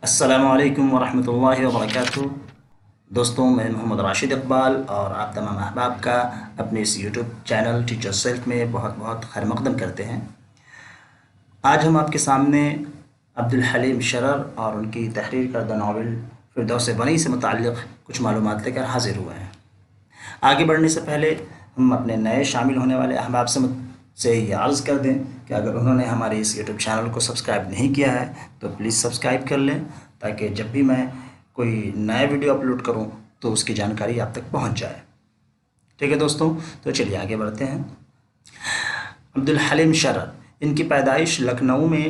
السلام علیکم ورحمۃ اللہ وبرکاتہ۔ دوستوں، میں محمد راشد اقبال اور آپ تمام احباب کا اپنے اس یوٹیوب چینل ٹیچر سیلف میں بہت بہت خیر مقدم کرتے ہیں۔ آج ہم آپ کے سامنے عبدالحلیم شرر اور ان کی تحریر کردہ ناول فردوس بنی سے متعلق کچھ معلومات لے کر حاضر ہوئے ہیں۔ آگے بڑھنے سے پہلے ہم اپنے نئے شامل ہونے والے احباب سے یہ عرض کر دیں کہ اگر انہوں نے ہمارے اس یوٹیوب چینل کو سبسکرائب نہیں کیا ہے تو پلیز سبسکرائب کر لیں، تاکہ جب بھی میں کوئی نیا ویڈیو اپلوڈ کروں تو اس کی جانکاری آپ تک پہنچ جائے۔ ٹھیک ہے دوستوں، تو چلیے آگے بڑھتے ہیں۔ عبدالحلیم شرر، ان کی پیدائش لکھنؤ میں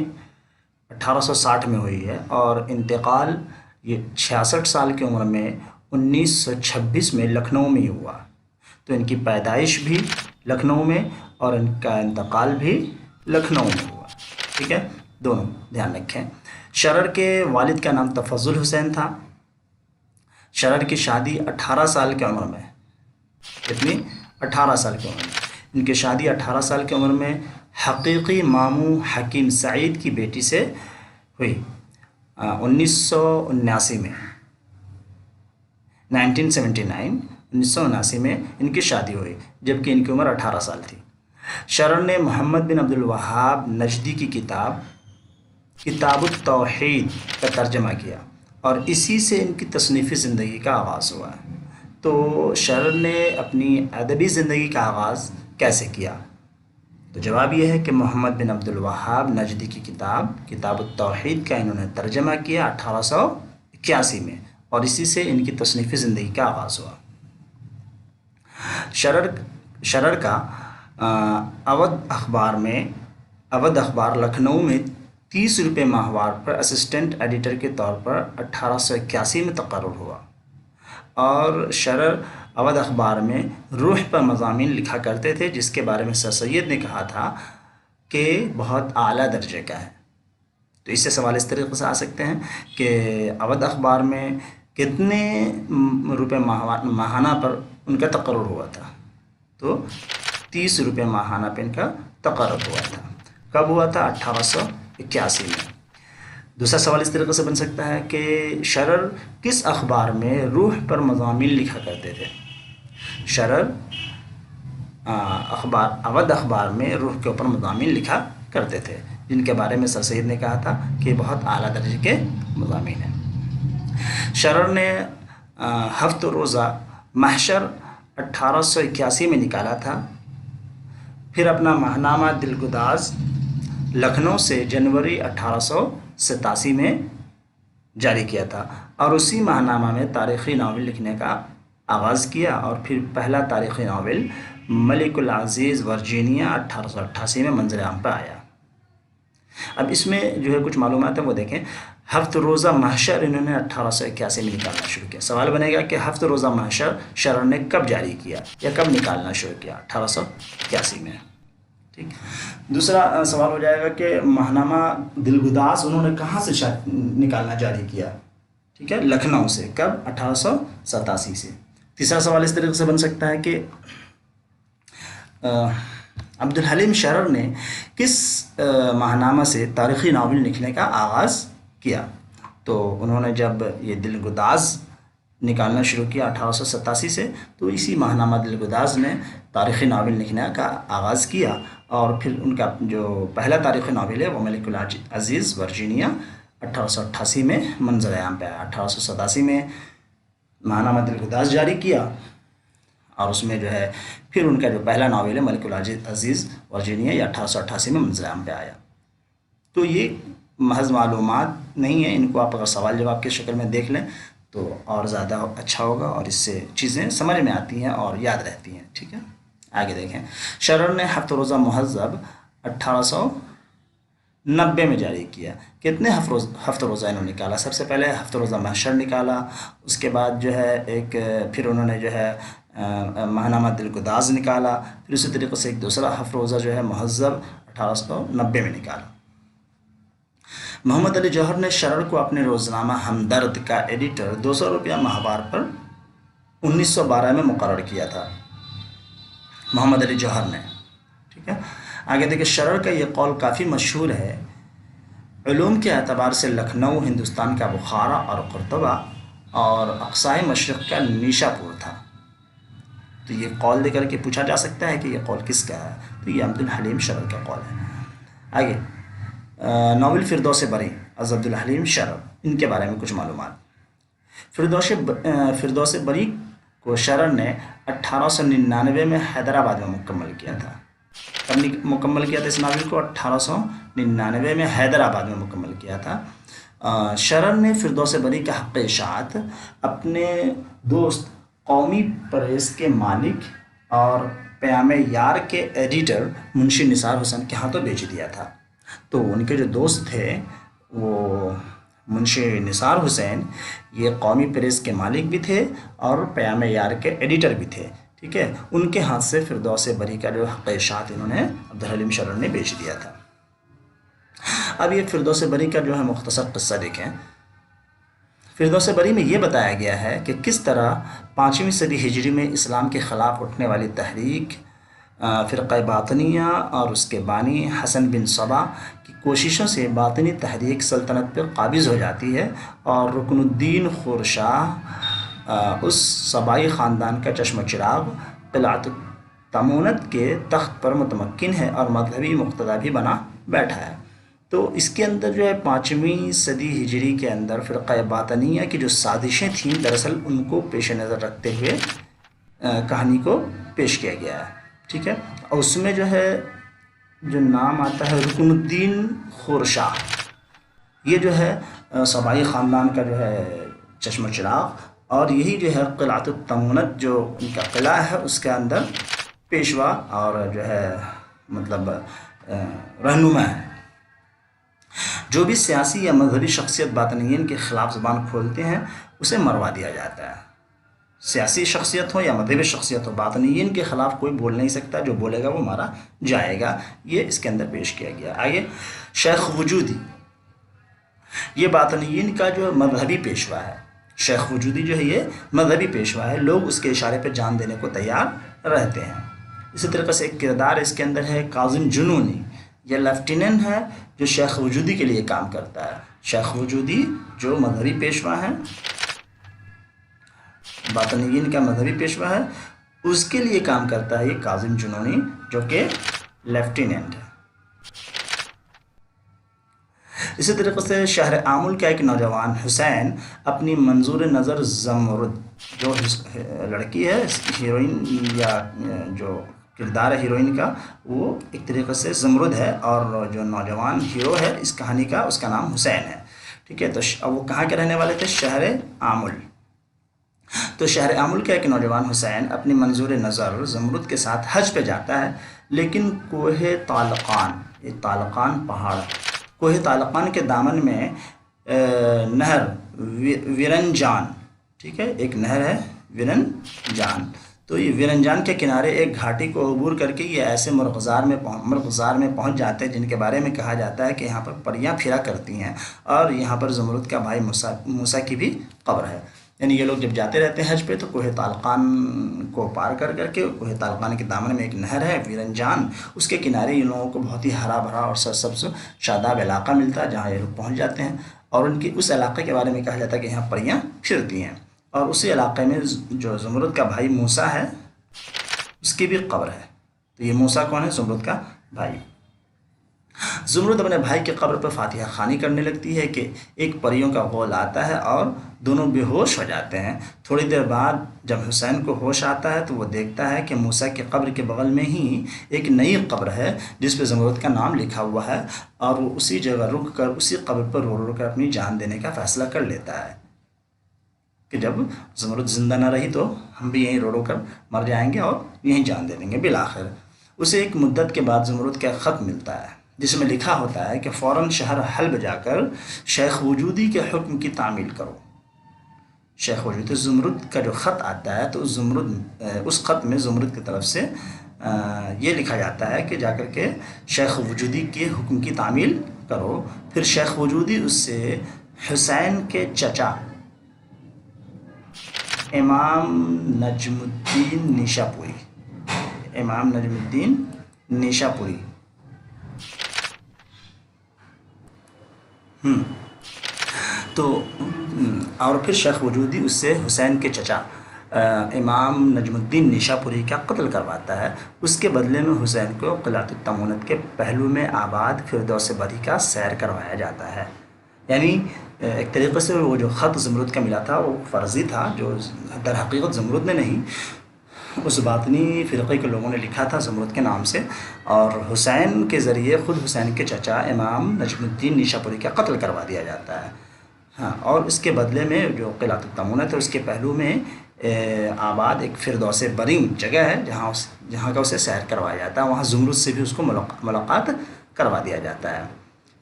1860 میں ہوئی ہے اور انتقال یہ 66 سال کی عمر میں 1926 میں لکھنؤ میں ہی ہوا۔ تو ان کی پیدائش بھی لکھنؤ میں اور ان کا انتقال بھی لکھنؤ میں ہوا۔ ٹھیک ہے، دونوں دھیان رکھیں۔ شرر کے والد کا نام تفضل حسین تھا۔ شرر کی شادی 18 سال کی عمر میں، کتنی؟ 18 سال کی عمر میں، ان کی شادی 18 سال کی عمر میں حقیقی ماموں حکیم سعید کی بیٹی سے ہوئی 1979 میں، 1979 میں ان کی شادی ہوئی، جبکہ ان کی عمر 18 سال تھی۔ شرر نے محمد بن عبد الوہاب نجدی کی کتاب التوحید کا ترجمہ کیا اور اسی سے ان کی تصنیفی زندگی کا آغاز ہوا۔ تو شرر نے اپنی ادبی زندگی کا آغاز کیسے کیا؟ تو جواب یہ ہے کہ محمد بن عبد الوہاب نجدی کی کتاب التوحید کا انہوں نے ترجمہ کیا 1881 میں، اور اسی سے ان کی تصنیفی زندگی کا آغاز ہوا۔ شرر کا اودھ اخبار لکھنؤ میں 30 روپے ماہوار پر اسسٹنٹ ایڈیٹر کے طور پر 1881 میں تقرر ہوا، اور شرر اودھ اخبار میں روح پر مضامین لکھا کرتے تھے، جس کے بارے میں سر سید نے کہا تھا کہ بہت اعلیٰ درجے کا ہے۔ تو اس سے سوال اس طریقے سے آ سکتے ہیں کہ اودھ اخبار میں کتنے روپے ماہانہ پر ان کا تقرر ہوا تھا؟ تو 30 روپے ماہانہ پہ ان کا تقرر ہوا تھا۔ کب ہوا تھا؟ 1881 میں۔ دوسرا سوال اس طریقے سے بن سکتا ہے کہ شرر کس اخبار میں روح پر مضامین لکھا کرتے تھے؟ شرر اودھ اخبار میں روح کے اوپر مضامین لکھا کرتے تھے، جن کے بارے میں سر سید نے کہا تھا کہ بہت اعلیٰ درجے کے مضامین ہیں۔ شرر نے ہفت روزہ محشر 1881 میں نکالا تھا، پھر اپنا ماہنامہ دلگداز لکھنؤ سے جنوری 1887 میں جاری کیا تھا، اور اسی ماہنامہ میں تاریخی ناول لکھنے کا آغاز کیا، اور پھر پہلا تاریخی ناول ملک العزیز ورجینیا 1888 میں منظر عام پہ آیا۔ اب اس میں جو ہے کچھ معلومات ہیں وہ دیکھیں۔ ہفت روزہ محشر انہوں نے 1881 میں نکالنا شروع کیا۔ سوال بنے گا کہ ہفت روزہ محشر شرر نے کب جاری کیا یا کب نکالنا شروع کیا؟ 1881 میں۔ ٹھیک۔ دوسرا سوال ہو جائے گا کہ ماہنامہ دلگداز انہوں نے کہاں سے نکالنا جاری کیا؟ ٹھیک ہے، لکھنؤ سے۔ کب؟ 1887 سے۔ تیسرا سوال اس طریقے سے بن سکتا ہے کہ عبدالحلیم شرر نے کس ماہنامہ سے تاریخی ناول لکھنے کا آغاز کیا؟ تو انہوں نے جب یہ دلگداز نکالنا شروع کیا 1887 سے، تو اسی ماہنامہ دلگداز نے تاریخی ناول لکھنے کا آغاز کیا، اور پھر ان کا جو پہلا تاریخی ناول ہے وہ ملک العزیز ورجینیا 1888 میں منظر عام پہ آیا۔ 1887 میں ماہنامہ دلگداز جاری کیا، اور اس میں جو ہے پھر ان کا جو پہلا ناول ہے ملک العزیز ورجینیا یہ 1888 میں منظر عام پہ آیا۔ تو یہ محض معلومات نہیں ہیں، ان کو آپ اگر سوال جواب کی شکل میں دیکھ لیں تو اور زیادہ اچھا ہوگا، اور اس سے چیزیں سمجھ میں آتی ہیں اور یاد رہتی ہیں۔ ٹھیک ہے، آگے دیکھیں۔ شرر نے ہفت روزہ مہذب 1890 میں جاری کیا۔ کتنے ہفت روزہ انہوں نے نکالا؟ سب سے پہلے ہفت روزہ محشر نکالا، اس کے بعد جو ہے پھر انہوں نے جو ہے ماہنامہ دلگداز نکالا، پھر اسی طریقے سے ایک دوسرا ہفت روزہ جو ہے مہذب 1890 میں نکالا۔ محمد علی جوہر نے شرر کو اپنے روزنامہ ہمدرد کا ایڈیٹر 200 روپیہ ماہوار پر 1912 میں مقرر کیا تھا، محمد علی جوہر نے۔ ٹھیک ہے، آگے دیکھیں۔ شرر کا یہ قول کافی مشہور ہے علوم کے اعتبار سے لکھنؤ ہندوستان کا بخارا اور قرطبہ اور اقصائے مشرق کا نیشا پور تھا۔ تو یہ قول دے کر کے پوچھا جا سکتا ہے کہ یہ قول کس کا ہے، تو یہ عبدالحلیم شرر کا قول ہے۔ آگے ناول فردوس بری از عبدالحلیم شرر، ان کے بارے میں کچھ معلومات۔ فردوس بری کو شرر نے 1899 میں حیدرآباد میں مکمل کیا تھا۔ کب مکمل کیا تھا اس ناول کو؟ 1899 میں حیدرآباد میں مکمل کیا تھا۔ شرر نے فردوس بری کا حق اشاعت اپنے دوست قومی پریس کے مالک اور پیام یار کے ایڈیٹر منشی نثار حسین کے ہاتھوں بیچ دیا تھا۔ تو ان کے جو دوست تھے وہ منشی نثار حسین، یہ قومی پریس کے مالک بھی تھے اور پیام یار کے ایڈیٹر بھی تھے، ٹھیک ہے۔ ان کے ہاتھ سے فردوس بری کا جو حق اشاعت انہوں نے عبدالحلیم شرر نے بیچ دیا تھا۔ اب یہ فردوس بری کا جو ہے مختصر قصہ دیکھیں۔ فردوس بری میں یہ بتایا گیا ہے کہ کس طرح 5ویں صدی ہجری میں اسلام کے خلاف اٹھنے والی تحریک فرقہ باطنیہ اور اس کے بانی حسن بن صبا کی کوششوں سے باطنی تحریک سلطنت پر قابض ہو جاتی ہے اور رکن الدین خورشاہ اس صبائی خاندان کا چشم و چراغ قلعت تمونت کے تخت پر متمکن ہے اور مذہبی مقتدی بھی بنا بیٹھا ہے۔ تو اس کے اندر جو ہے 5ویں صدی ہجری کے اندر فرقہ باطنیہ کی جو سازشیں تھیں، دراصل ان کو پیش نظر رکھتے ہوئے کہانی کو پیش کیا گیا ہے، ٹھیک ہے۔ اور اس میں جو ہے جو نام آتا ہے رکن الدین خورشاہ، یہ جو ہے صبائی خاندان کا جو ہے چشم و چراغ، اور یہی جو ہے قلعت التمونت جو ان کا قلعہ ہے اس کے اندر پیشوا اور جو ہے مطلب رہنما ہے۔ جو بھی سیاسی یا مذہبی شخصیت باطنیین کے خلاف زبان کھولتے ہیں اسے مروا دیا جاتا ہے۔ سیاسی شخصیت ہو یا مذہبی شخصیت ہو، باطنیین کے خلاف کوئی بول نہیں سکتا، جو بولے گا وہ مارا جائے گا۔ یہ اس کے اندر پیش کیا گیا۔ آگے شیخ وجودی، یہ باطنیین کا جو مذہبی پیشوا ہے۔ شیخ وجودی جو ہے یہ مذہبی پیشوا ہے، لوگ اس کے اشارے پہ جان دینے کو تیار رہتے ہیں۔ اسی طریقے سے ایک کردار اس کے اندر ہے کاظم جنونی، یہ لیفٹیننٹ ہے جو شیخ وجودی کے لیے کام کرتا ہے۔ شیخ وجودی جو مذہبی پیشوا ہے، باطنیین کا مذہبی پیشوا ہے، اس کے لیے کام کرتا ہے یہ کاظم جنونی جو کہ لیفٹیننٹ ہے۔ اسی طریقے سے شہر آمل کا ایک نوجوان حسین اپنی منظور نظر زمرد، جو لڑکی ہے ہیروئن یا جو کردار ہے ہیروئن کا، وہ ایک طریقے سے زمرد ہے، اور جو نوجوان ہیرو ہے اس کہانی کا اس کا نام حسین ہے، ٹھیک ہے۔ تو وہ کہاں کے رہنے والے تھے؟ شہر آمل۔ تو شہر آمل کا ایک نوجوان حسین اپنی منظور نظر زمرد کے ساتھ حج پہ جاتا ہے، لیکن کوہ طالقان، یہ طالقان پہاڑ، کوہ طالقان کے دامن میں نہر ویرنجان، ٹھیک ہے، ایک نہر ہے ویرنجان، تو یہ ویرنجان کے کنارے ایک گھاٹی کو عبور کر کے یہ ایسے مرغزار میں پہنچ جاتے ہیں جن کے بارے میں کہا جاتا ہے کہ یہاں پر پریاں پھرا کرتی ہیں، اور یہاں پر زمرد کا بھائی موسیٰ کی بھی قبر ہے۔ یعنی یہ لوگ جب جاتے رہتے ہیں حج پہ تو کوہ طالقان کو پار کر کے کوہ طالقان کے دامن میں ایک نہر ہے ویرنجان، اس کے کنارے ان لوگوں کو بہت ہی ہرا بھرا اور سرسبز شاداب علاقہ ملتا ہے جہاں یہ لوگ پہنچ جاتے ہیں، اور ان کی اس علاقے کے بارے میں کہا جاتا ہے کہ یہاں پریاں پھرتی ہیں، اور اسی علاقے میں جو زمرد کا بھائی موسیٰ ہے اس کی بھی قبر ہے۔ تو یہ موسیٰ کون ہے؟ زمرد کا بھائی۔ زمرد اپنے بھائی کی قبر پر فاتحہ خوانی کرنے لگتی ہے کہ ایک پریوں کا غول آتا ہے اور دونوں بے ہوش ہو جاتے ہیں۔ تھوڑی دیر بعد جب حسین کو ہوش آتا ہے تو وہ دیکھتا ہے کہ موسیٰ کی قبر کے بغل میں ہی ایک نئی قبر ہے جس پہ زمرد کا نام لکھا ہوا ہے، اور وہ اسی جگہ رک کر اسی قبر پر رو کر اپنی جان دینے کا فیصلہ کر لیتا ہے کہ جب زمرد زندہ نہ رہی تو ہم بھی یہیں رو کر مر جائیں گے اور یہیں جان دے دیں گے۔ بالآخر اسے ایک مدت کے بعد زمرد کا خط ملتا ہے جس میں لکھا ہوتا ہے کہ فوراً شہر حلب جا کر شیخ وجودی کے حکم کی تعمیل کرو۔ شیخ وجودی، زمرد کا جو خط آتا ہے تو اس خط میں زمرد کی طرف سے یہ لکھا جاتا ہے کہ جا کر کے شیخ وجودی کے حکم کی تعمیل کرو۔ پھر شیخ وجودی اس سے حسین کے چچا امام نجم الدین نیشاپوری تو اور پھر شیخ وجودی اس سے حسین کے چچا امام نجم الدین نیشاپوری کا قتل کرواتا ہے۔ اس کے بدلے میں حسین کو قلعۃ التمونت کے پہلو میں آباد فردوس بری کا سیر کروایا جاتا ہے۔ یعنی ایک طریقے سے وہ جو خط زمرد کا ملا تھا وہ فرضی تھا، جو در حقیقت زمرد نے نہیں، اس باطنی فرقے کے لوگوں نے لکھا تھا زمرد کے نام سے، اور حسین کے ذریعے خود حسین کے چچا امام نجم الدین نیشاپوری کا قتل کروا دیا جاتا ہے۔ ہاں، اور اس کے بدلے میں جو قلعۃ التمونت ہے اس کے پہلو میں آباد ایک فردوس بری جگہ ہے جہاں کا اسے سیر کروایا جاتا ہے، وہاں زمرد سے بھی اس کو ملاقات کروا دیا جاتا ہے۔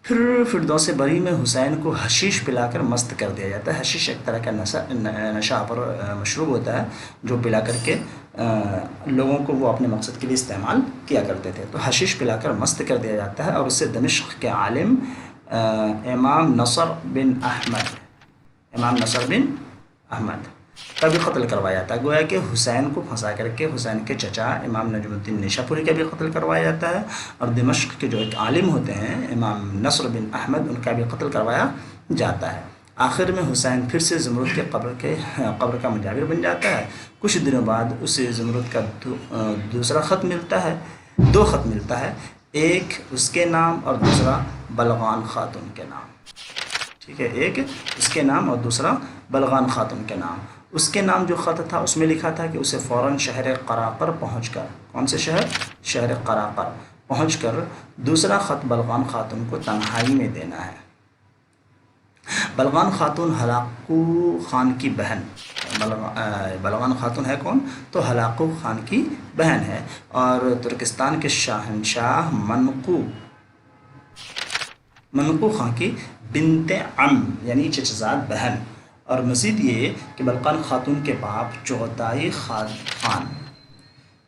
پھر فردوس بری میں حسین کو حشیش پلا کر مست کر دیا جاتا ہے۔ حشیش ایک طرح کا نشہ پر مشروب ہوتا ہے جو پلا کر کے لوگوں کو وہ اپنے مقصد کے لیے استعمال کیا کرتے تھے، تو حشیش پلا کر مست کر دیا جاتا ہے، اور اسے دمشق کے عالم امام نصر بن احمد کا بھی قتل کروایا جاتا ہے۔ گویا کہ حسین کو پھنسا کر کے حسین کے چچا امام نجم الدین نیشاپوری کا بھی قتل کروایا جاتا ہے، اور دمشق کے جو ایک عالم ہوتے ہیں امام نصر بن احمد، ان کا بھی قتل کروایا جاتا ہے۔ آخر میں حسین پھر سے زمرد کے قبر کا مجاور بن جاتا ہے۔ کچھ دنوں بعد اسے زمرد کا دوسرا خط ملتا ہے، دو خط ملتا ہے، ایک اس کے نام اور دوسرا بلغان خاتون کے نام۔ ٹھیک ہے، ایک اس کے نام اور دوسرا بلغان خاتون کے نام۔ اس کے نام جو خط تھا اس میں لکھا تھا کہ اسے فوراً شہر قراقر پہنچ کر، کون سے شہر قراقر پہنچ کر دوسرا خط بلغان خاتون کو تنہائی میں دینا ہے۔ بلغان خاتون ہلاکو خان کی بہن، بلغان خاتون ہے کون؟ تو ہلاکو خان کی بہن ہے، اور ترکستان کے شاہنشاہ منقو خان کی بنت عم یعنی چچزاد بہن۔ اور مزید یہ کہ بلغان خاتون کے باپ چغتائی خان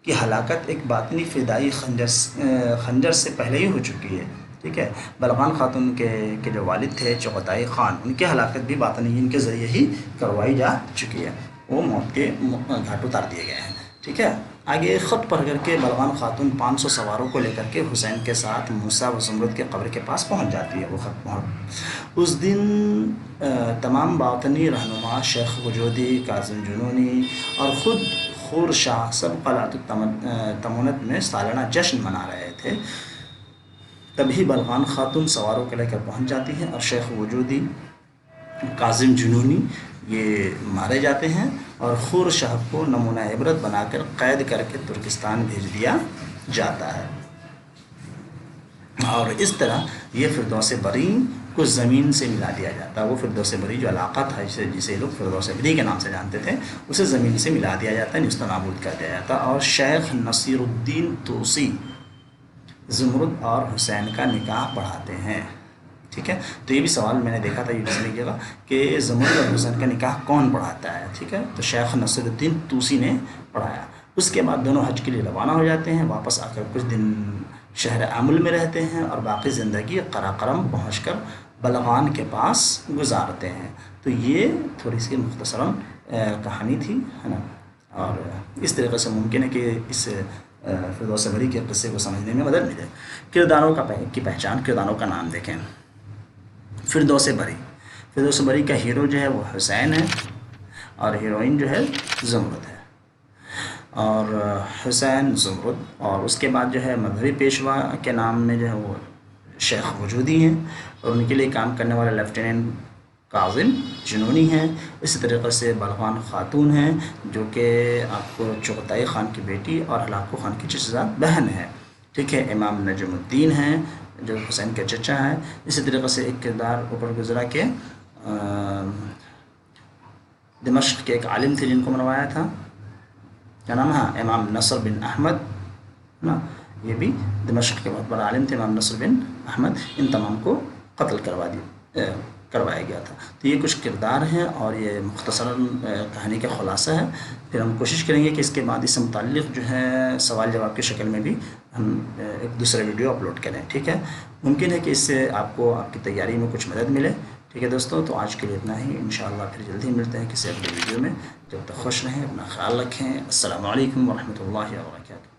کی ہلاکت ایک باطنی فدائی خنجر سے پہلے ہی ہو چکی ہے۔ ٹھیک ہے، بلغان خاتون کے جو والد تھے چغتائی خان، ان کی ہلاکت بھی باطنی ان کے ذریعے ہی کروائی جا چکی ہے، وہ موت کے گھاٹ اتار دیے گئے ہیں۔ ٹھیک ہے، آگے خط پڑھ کر کے بلغان خاتون 500 سواروں کو لے کر کے حسین کے ساتھ موسیٰ و زمرد کے قبر کے پاس پہنچ جاتی ہے۔ وہ خط اس دن تمام باطنی رہنما شیخ وجودی، کاظم جنونی اور خود خور شاہ سب قلعۃ التمونت میں سالانہ جشن منا رہے تھے۔ تبھی بلغان خاتون سواروں کو لے کر پہنچ جاتی ہیں، اور شیخ وجودی، کاظم جنونی یہ مارے جاتے ہیں، اور خور شاہ کو نمونہ عبرت بنا کر قید کر کے ترکستان بھیج دیا جاتا ہے۔ اور اس طرح یہ فردوس بری کو زمین سے ملا دیا جاتا ہے۔ وہ فردوس بری جو علاقہ تھا جسے لوگ فردوس بری کے نام سے جانتے تھے، اسے زمین سے ملا دیا جاتا ہے، نیست و نابود کر دیا جاتا ہے۔ اور شیخ نصیر الدین طوسی زمرد اور حسین کا نکاح پڑھاتے ہیں۔ ٹھیک ہے، تو یہ بھی سوال میں نے دیکھا تھا، یہ بھی سمجھیے گا کہ زمرد اور حسین کا نکاح کون پڑھاتا ہے۔ ٹھیک ہے، تو شیخ نصیر الدین طوسی نے پڑھایا۔ اس کے بعد دونوں حج کے لیے روانہ ہو جاتے ہیں، واپس آ کر کچھ دن شہر عمل میں رہتے ہیں، اور باقی زندگی قراقرم پہنچ کر بلغان کے پاس گزارتے ہیں۔ تو یہ تھوڑی سی مختصراً کہانی تھی، ہے نا، اور اس طریقے سے ممکن ہے کہ اس فردوس بری کے قصے کو سمجھنے میں مدد ملے۔ کرداروں کی پہچان، کرداروں کا نام دیکھیں۔ فردوس بری کا ہیرو جو ہے وہ حسین ہے، اور ہیروئن جو ہے زمرد ہے، اور حسین زمرد، اور اس کے بعد جو ہے مذہبی پیشوا کے نام میں جو ہے وہ شیخ وجودی ہیں، اور ان کے لیے کام کرنے والے لیفٹیننٹ کاظم جنونی ہیں۔ اسی طریقے سے بلغان خاتون ہیں جو کہ آپ کو چغتائی خان کی بیٹی اور ہلاکو خان کی چچزاد بہن ہے۔ ٹھیک ہے، امام نجم الدین ہیں جو حسین کے چچا ہیں۔ اسی طریقے سے ایک کردار اوپر گزرا کہ دمشق کے ایک عالم تھے جن کو منوایا تھا، کیا نام ہے، امام نصر بن احمد نا، یہ بھی دمشق کے بہت بڑا عالم تھے امام نصر بن احمد۔ ان تمام کو قتل کروایا گیا تھا۔ تو یہ کچھ کردار ہیں، اور یہ مختصراً کہانی کا خلاصہ ہے۔ پھر ہم کوشش کریں گے کہ اس کے بعد اس سے متعلق جو ہے سوال جواب کی شکل میں بھی ہم ایک دوسرا ویڈیو اپلوڈ کریں۔ ٹھیک ہے، ممکن ہے کہ اس سے آپ کو آپ کی تیاری میں کچھ مدد ملے۔ ٹھیک ہے دوستوں، تو آج کے لیے اتنا ہی، انشاءاللہ پھر جلدی ملتے ہیں کسی اگلے ویڈیو میں۔ جب تک خوش رہیں، اپنا خیال رکھیں۔ السلام علیکم ورحمۃ اللہ وبرکاتہ۔